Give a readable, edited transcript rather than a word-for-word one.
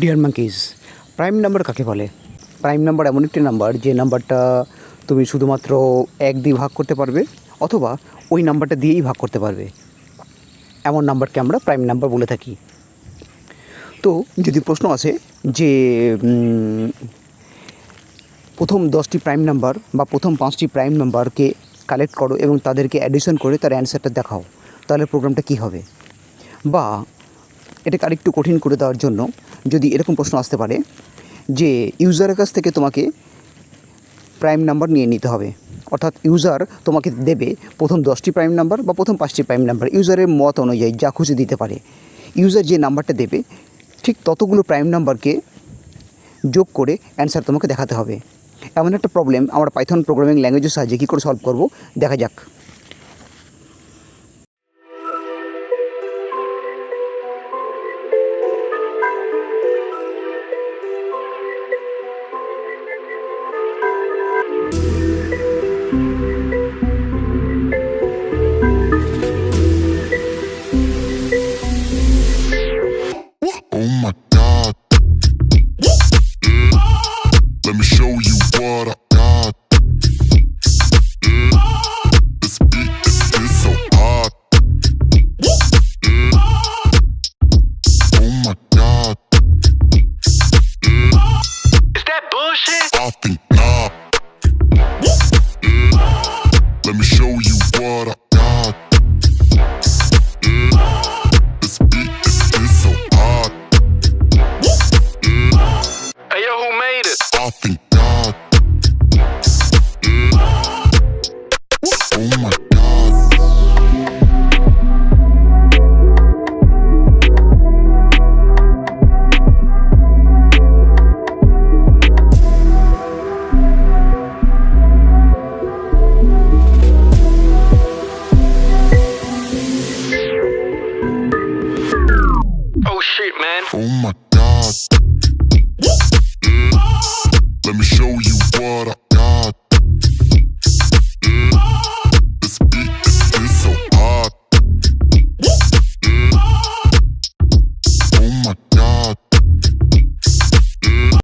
Deer monkeys, prime number কাকে বলে? Prime number এমন একটি নাম্বার যে নাম্বারটা তুমি শুধুমাত্র 1 দিয়ে ভাগ করতে পারবে অথবা ওই নাম্বারটা দিয়েই ভাগ করতে পারবে। এমন নাম্বারকে আমরা প্রাইম নাম্বার বলে থাকি। তো যদি প্রশ্ন আসে যে প্রথম 10টি প্রাইম নাম্বার বা প্রথম 5টি প্রাইম নাম্বারকে কালেক্ট করো এবং তাদেরকে অ্যাডিশন করে তার অ্যান্সারটা দেখাও, তাহলে প্রোগ্রামটা কী হবে? বা এটাকে আরেকটু কঠিন করে দেওয়ার জন্য যদি এরকম প্রশ্ন আসতে পারে যে ইউজারের কাছ থেকে তোমাকে প্রাইম নাম্বার নিয়ে নিতে হবে, অর্থাৎ ইউজার তোমাকে দেবে প্রথম 10টি প্রাইম নাম্বার বা প্রথম 5টি প্রাইম নাম্বার, ইউজারের মত অনুযায়ী যা খুশি দিতে পারে। ইউজার যে নাম্বারটা দেবে ঠিক ততগুলো প্রাইম নাম্বারকে যোগ করে অ্যান্সার তোমাকে দেখাতে হবে। এমন একটা প্রবলেম আমরা পাইথন প্রোগ্রামিং ল্যাঙ্গুয়েজের সাহায্যে কী করে সলভ করব দেখা যাক। Oh my God. Let me show you what I got. This beat is so hot. Oh my God. Is that bullshit? I think not. Let me show you what I got. This beat is so hot. Hey yo, who made it? I think God. Oh my God. Oh shit, man. Oh my God. Let me show you what I